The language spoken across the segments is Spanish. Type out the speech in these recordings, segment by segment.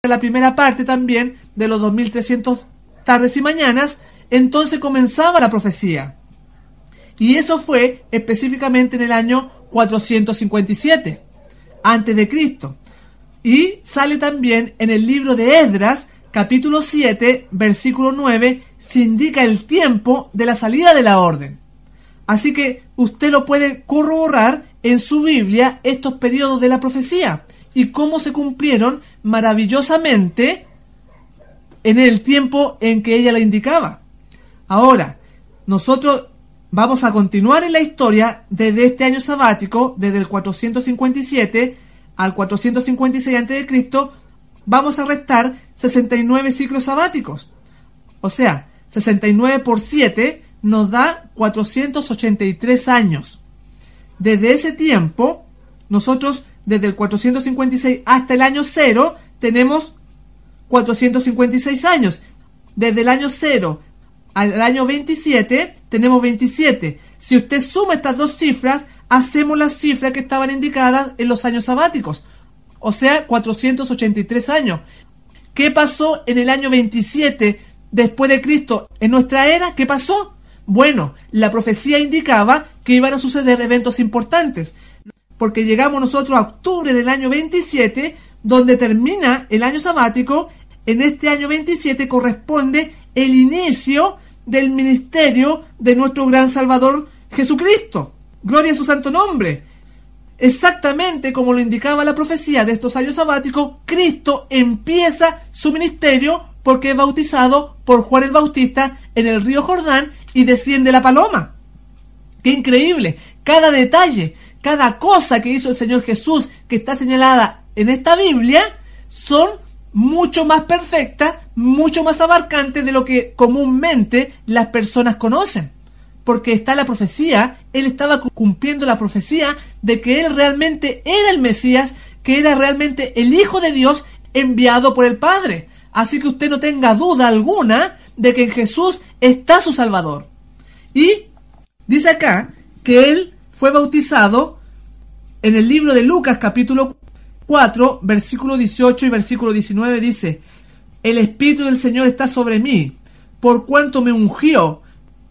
la primera parte también de los 2300 tardes y mañanas, entonces comenzaba la profecía. Y eso fue específicamente en el año 457 antes de Cristo. Y sale también en el libro de Esdras, capítulo 7, versículo 9, se indica el tiempo de la salida de la orden. Así que usted lo puede corroborar en su Biblia, estos periodos de la profecía y cómo se cumplieron maravillosamente en el tiempo en que ella la indicaba. Ahora, nosotros vamos a continuar en la historia desde este año sabático, desde el 457 al 456 a.C., vamos a restar 69 ciclos sabáticos. O sea, 69 por 7 nos da 483 años. Desde ese tiempo, nosotros, desde el 456 hasta el año 0, tenemos 456 años. Desde el año 0 al año 27, tenemos 27. Si usted suma estas dos cifras, hacemos las cifras que estaban indicadas en los años sabáticos. O sea, 483 años. ¿Qué pasó en el año 27 después de Cristo en nuestra era? ¿Qué pasó? Bueno, la profecía indicaba que iban a suceder eventos importantes, porque llegamos nosotros a octubre del año 27, donde termina el año sabático. En este año 27 corresponde el inicio del ministerio de nuestro gran Salvador Jesucristo. Gloria a su santo nombre. Exactamente como lo indicaba la profecía de estos años sabáticos, Cristo empieza su ministerio porque es bautizado por Juan el Bautista en el río Jordán y desciende la paloma. ¡Qué increíble! Cada detalle, cada cosa que hizo el Señor Jesús que está señalada en esta Biblia son mucho más perfectas, mucho más abarcantes de lo que comúnmente las personas conocen. Porque está la profecía, Él estaba cumpliendo la profecía de que Él realmente era el Mesías, que era realmente el Hijo de Dios enviado por el Padre. Así que usted no tenga duda alguna de que en Jesús está su Salvador. Y dice acá que Él fue bautizado en el libro de Lucas capítulo 4, versículo 18 y versículo 19 dice: el Espíritu del Señor está sobre mí, por cuanto me ungió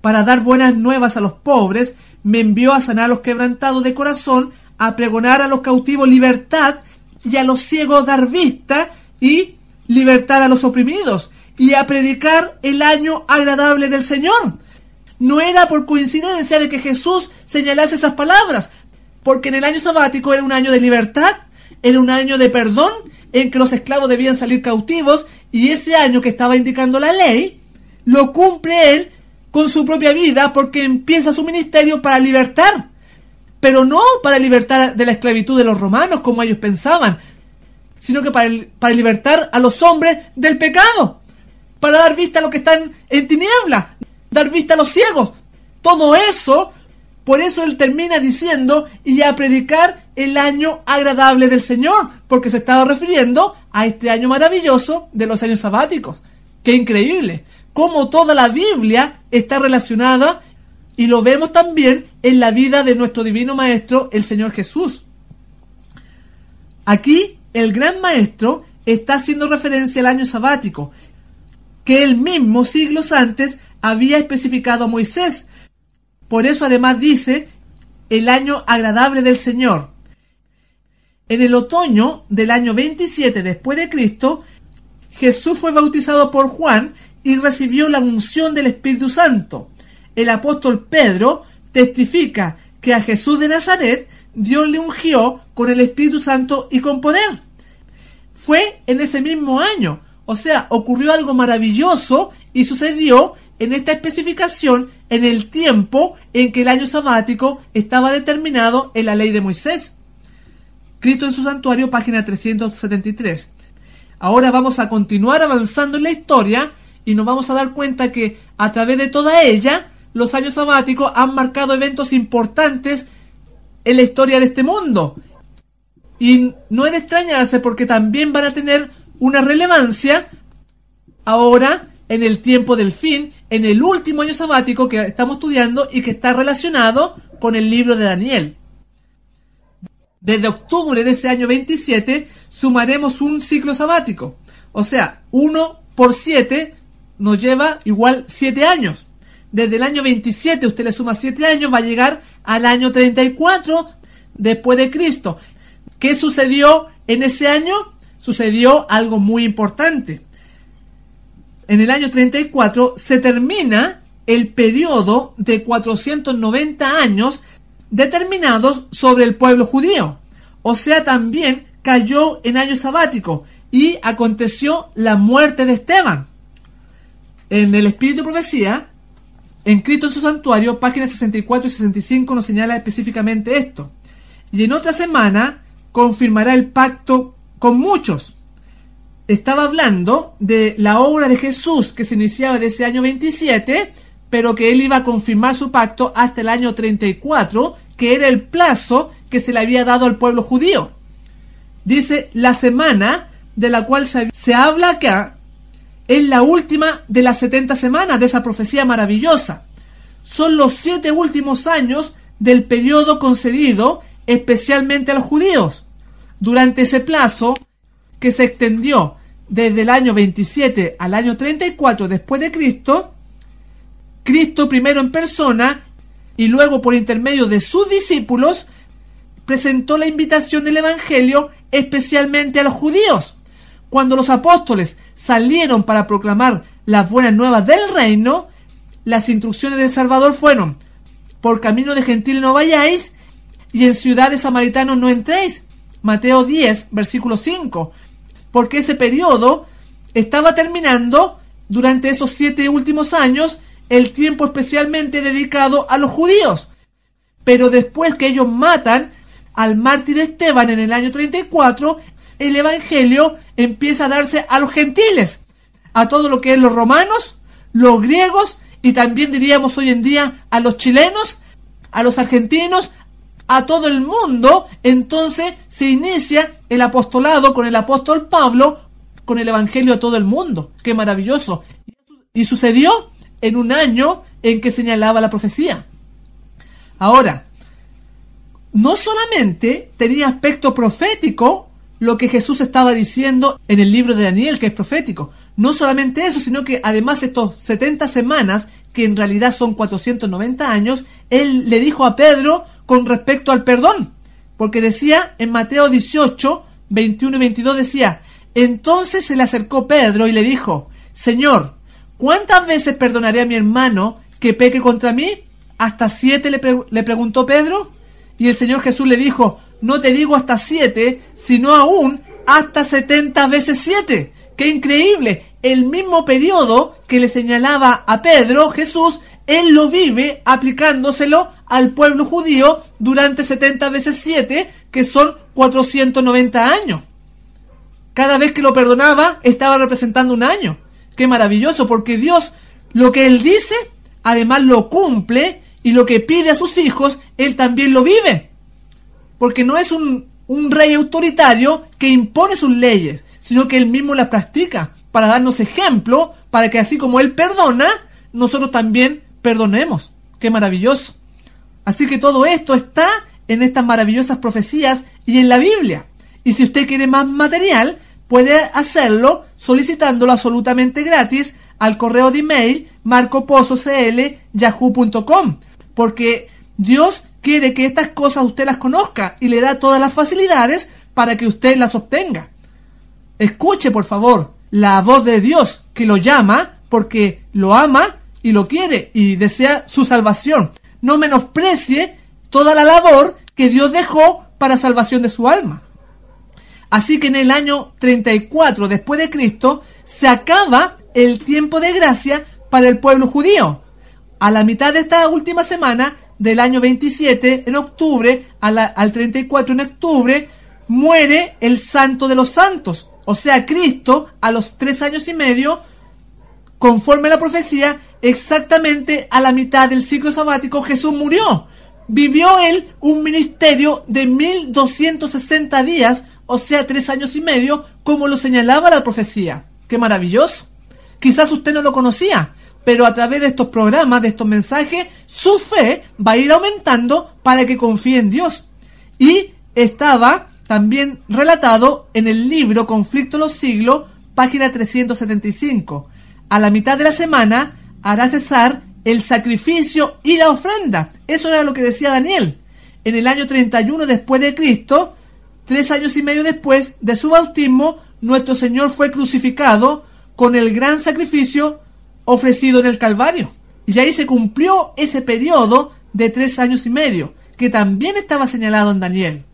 para dar buenas nuevas a los pobres, me envió a sanar a los quebrantados de corazón, a pregonar a los cautivos libertad, y a los ciegos dar vista, y libertad a los oprimidos, y a predicar el año agradable del Señor. No era por coincidencia de que Jesús señalase esas palabras, porque en el año sabático era un año de libertad, era un año de perdón, en que los esclavos debían salir cautivos, y ese año que estaba indicando la ley, lo cumple Él con su propia vida, porque empieza su ministerio para libertar, pero no para libertar de la esclavitud de los romanos como ellos pensaban, sino que para libertar a los hombres del pecado, para dar vista a los que están en tinieblas, dar vista a los ciegos, todo eso. Por eso Él termina diciendo: y a predicar el año agradable del Señor, porque se estaba refiriendo a este año maravilloso de los años sabáticos. ¡Qué increíble! Cómo toda la Biblia está relacionada, y lo vemos también en la vida de nuestro divino Maestro, el Señor Jesús. Aquí el gran Maestro está haciendo referencia al año sabático, que él mismo siglos antes había especificado a Moisés. Por eso además dice: el año agradable del Señor. En el otoño del año 27 después de Cristo, Jesús fue bautizado por Juan y recibió la unción del Espíritu Santo. El apóstol Pedro testifica que a Jesús de Nazaret Dios le ungió con el Espíritu Santo y con poder. Fue en ese mismo año, o sea, ocurrió algo maravilloso y sucedió en esta especificación en el tiempo en que el año sabático estaba determinado en la ley de Moisés. Cristo en su santuario, página 373. Ahora vamos a continuar avanzando en la historia y nos vamos a dar cuenta que a través de toda ella los años sabáticos han marcado eventos importantes en la historia de este mundo. Y no es de extrañarse, porque también van a tener una relevancia ahora en el tiempo del fin, en el último año sabático que estamos estudiando y que está relacionado con el libro de Daniel. Desde octubre de ese año 27 sumaremos un ciclo sabático. O sea, 1 por 7 nos lleva igual 7 años. Desde el año 27 usted le suma 7 años, va a llegar al año 34 después de Cristo. ¿Qué sucedió en ese año? Sucedió algo muy importante. En el año 34 se termina el periodo de 490 años determinados sobre el pueblo judío. O sea, también cayó en año sabático y aconteció la muerte de Esteban. En el Espíritu de Profecía, en Cristo en su santuario, páginas 64 y 65 nos señala específicamente esto. Y en otra semana confirmará el pacto con muchos. Estaba hablando de la obra de Jesús que se iniciaba de ese año 27, pero que él iba a confirmar su pacto hasta el año 34, que era el plazo que se le había dado al pueblo judío. Dice, la semana de la cual se habla acá es la última de las 70 semanas de esa profecía maravillosa. Son los 7 últimos años del periodo concedido especialmente a los judíos. Durante ese plazo, que se extendió desde el año 27 al año 34 después de Cristo, Cristo primero en persona y luego por intermedio de sus discípulos presentó la invitación del Evangelio especialmente a los judíos. Cuando los apóstoles salieron para proclamar las buenas nuevas del reino, las instrucciones del Salvador fueron: por camino de gentiles no vayáis y en ciudad de samaritanos no entréis. Mateo 10, versículo 5. Porque ese periodo estaba terminando durante esos 7 últimos años, el tiempo especialmente dedicado a los judíos. Pero después que ellos matan al mártir Esteban en el año 34, el Evangelio empieza a darse a los gentiles, a todo lo que es los romanos, los griegos y también diríamos hoy en día a los chilenos, a los argentinos, a todo el mundo. Entonces se inicia el apostolado con el apóstol Pablo, con el Evangelio a todo el mundo. ¡Qué maravilloso! Y sucedió en un año en que señalaba la profecía. Ahora, no solamente tenía aspecto profético lo que Jesús estaba diciendo en el libro de Daniel, que es profético. No solamente eso, sino que además estos 70 semanas, que en realidad son 490 años, él le dijo a Pedro con respecto al perdón. Porque decía en Mateo 18, 21 y 22, decía: entonces se le acercó Pedro y le dijo: Señor, ¿cuántas veces perdonaré a mi hermano que peque contra mí? ¿Hasta 7? Le preguntó Pedro. Y el Señor Jesús le dijo: no te digo hasta 7, sino aún hasta 70 veces 7. ¡Qué increíble! El mismo periodo que le señalaba a Pedro, Jesús, él lo vive aplicándoselo al pueblo judío durante 70 veces 7, que son 490 años. Cada vez que lo perdonaba, estaba representando un año. ¡Qué maravilloso! Porque Dios, lo que Él dice, además lo cumple, y lo que pide a sus hijos, Él también lo vive. Porque no es un rey autoritario que impone sus leyes, sino que Él mismo las practica para darnos ejemplo, para que así como Él perdona, nosotros también perdonemos. ¡Qué maravilloso! Así que todo esto está en estas maravillosas profecías y en la Biblia. Y si usted quiere más material, puede hacerlo solicitándolo absolutamente gratis al correo de email marcopozocl@yahoo.com, porque Dios quiere que estas cosas usted las conozca y le da todas las facilidades para que usted las obtenga. Escuche, por favor, la voz de Dios que lo llama porque lo ama y lo quiere y desea su salvación. No menosprecie toda la labor que Dios dejó para salvación de su alma. Así que en el año 34 después de Cristo se acaba el tiempo de gracia para el pueblo judío. A la mitad de esta última semana del año 27, en octubre, al 34 en octubre, muere el Santo de los Santos. O sea, Cristo, a los 3 años y medio, conforme a la profecía, exactamente a la mitad del ciclo sabático, Jesús murió. Vivió él un ministerio de 1260 días, o sea, 3 años y medio, como lo señalaba la profecía. ¡Qué maravilloso! Quizás usted no lo conocía, pero a través de estos programas, de estos mensajes, su fe va a ir aumentando para que confíe en Dios. Y estaba también relatado en el libro Conflicto de los Siglos, página 375. A la mitad de la semana hará cesar el sacrificio y la ofrenda. Eso era lo que decía Daniel. En el año 31 después de Cristo, 3 años y medio después de su bautismo, nuestro Señor fue crucificado con el gran sacrificio ofrecido en el Calvario. Y ahí se cumplió ese periodo de 3 años y medio, que también estaba señalado en Daniel.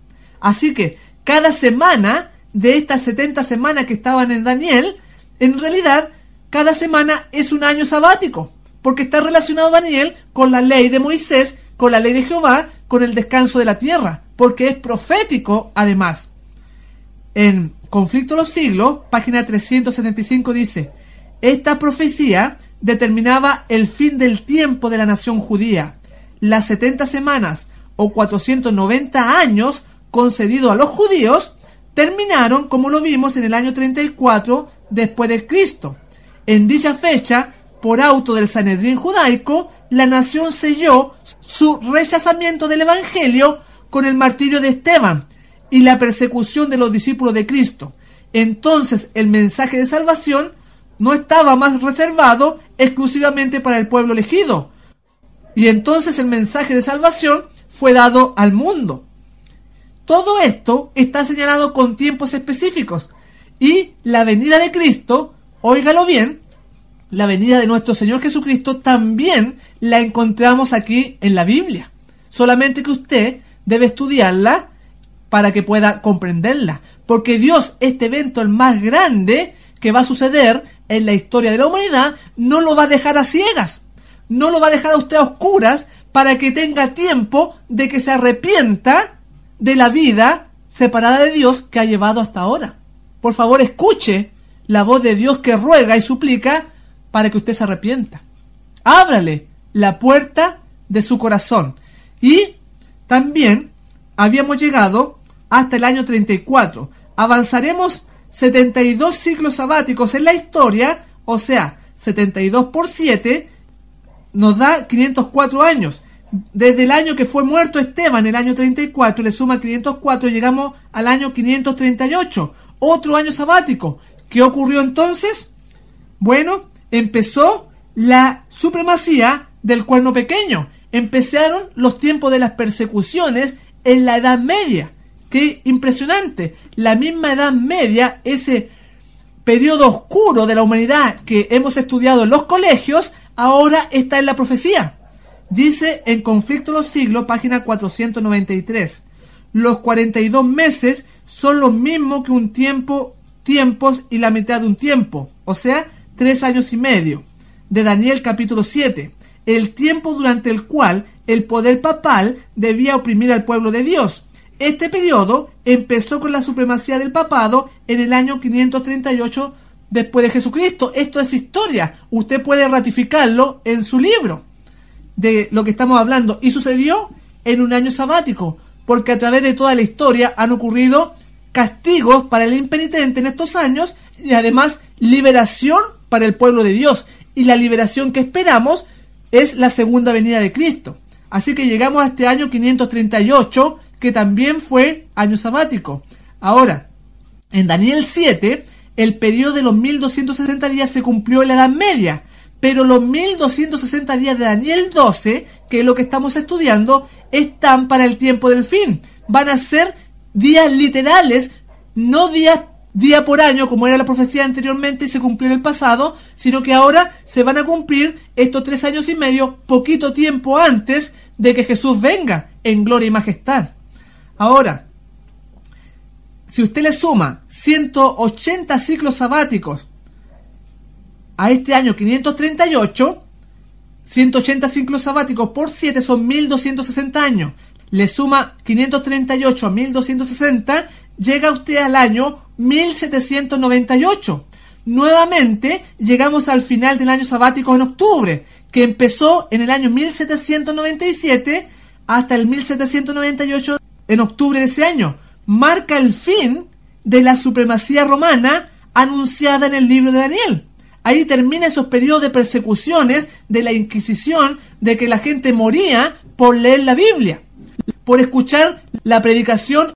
Así que cada semana de estas 70 semanas que estaban en Daniel, en realidad cada semana es un año sabático, porque está relacionado Daniel con la ley de Moisés, con la ley de Jehová, con el descanso de la tierra, porque es profético además. En Conflicto de los Siglos, página 375 dice: esta profecía determinaba el fin del tiempo de la nación judía. Las 70 semanas o 490 años concedidos a los judíos terminaron, como lo vimos, en el año 34 después de Cristo. En dicha fecha, por auto del Sanedrín judaico, la nación selló su rechazamiento del Evangelio con el martirio de Esteban y la persecución de los discípulos de Cristo. Entonces el mensaje de salvación no estaba más reservado exclusivamente para el pueblo elegido, y entonces el mensaje de salvación fue dado al mundo. Todo esto está señalado con tiempos específicos, y la venida de Cristo, óigalo bien, la venida de nuestro Señor Jesucristo también la encontramos aquí en la Biblia. Solamente que usted debe estudiarla para que pueda comprenderla, porque Dios, este evento, el más grande que va a suceder en la historia de la humanidad, no lo va a dejar a ciegas, no lo va a dejar a usted a oscuras, para que tenga tiempo de que se arrepienta de la vida separada de Dios que ha llevado hasta ahora. Por favor, escuche la voz de Dios que ruega y suplica para que usted se arrepienta. Ábrale la puerta de su corazón. Y también habíamos llegado hasta el año 34. Avanzaremos 72 ciclos sabáticos en la historia, o sea, 72 por 7 nos da 504 años. Desde el año que fue muerto Esteban, el año 34, le suma 504, llegamos al año 538, otro año sabático. ¿Qué ocurrió entonces? Bueno, empezó la supremacía del cuerno pequeño. Empezaron los tiempos de las persecuciones en la Edad Media. ¡Qué impresionante! La misma Edad Media, ese periodo oscuro de la humanidad que hemos estudiado en los colegios, ahora está en la profecía. Dice en Conflicto de los Siglos, página 493, los 42 meses son los mismos que un tiempos y la mitad de un tiempo, o sea, 3 años y medio. De Daniel capítulo 7, el tiempo durante el cual el poder papal debía oprimir al pueblo de Dios. Este periodo empezó con la supremacía del papado en el año 538 después de Jesucristo. Esto es historia. Usted puede ratificarlo en su libro de lo que estamos hablando. Y sucedió en un año sabático, porque a través de toda la historia han ocurrido castigos para el impenitente en estos años y además liberación para el pueblo de Dios. Y la liberación que esperamos es la segunda venida de Cristo. Así que llegamos a este año 538, que también fue año sabático. Ahora, en Daniel 7, el periodo de los 1260 días se cumplió en la Edad Media, pero los 1260 días de Daniel 12, que es lo que estamos estudiando, están para el tiempo del fin. Van a ser días literales, no día por año, como era la profecía anteriormente y se cumplió en el pasado, sino que ahora se van a cumplir estos 3 años y medio, poquito tiempo antes de que Jesús venga en gloria y majestad. Ahora, si usted le suma 180 ciclos sabáticos a este año 538, 180 ciclos sabáticos por 7 son 1260 años. Le suma 538 a 1260, llega usted al año 1798. Nuevamente llegamos al final del año sabático en octubre, que empezó en el año 1797 hasta el 1798 en octubre de ese año. Marca el fin de la supremacía romana anunciada en el libro de Daniel. Ahí termina esos periodos de persecuciones de la Inquisición, de que la gente moría por leer la Biblia, por escuchar la predicación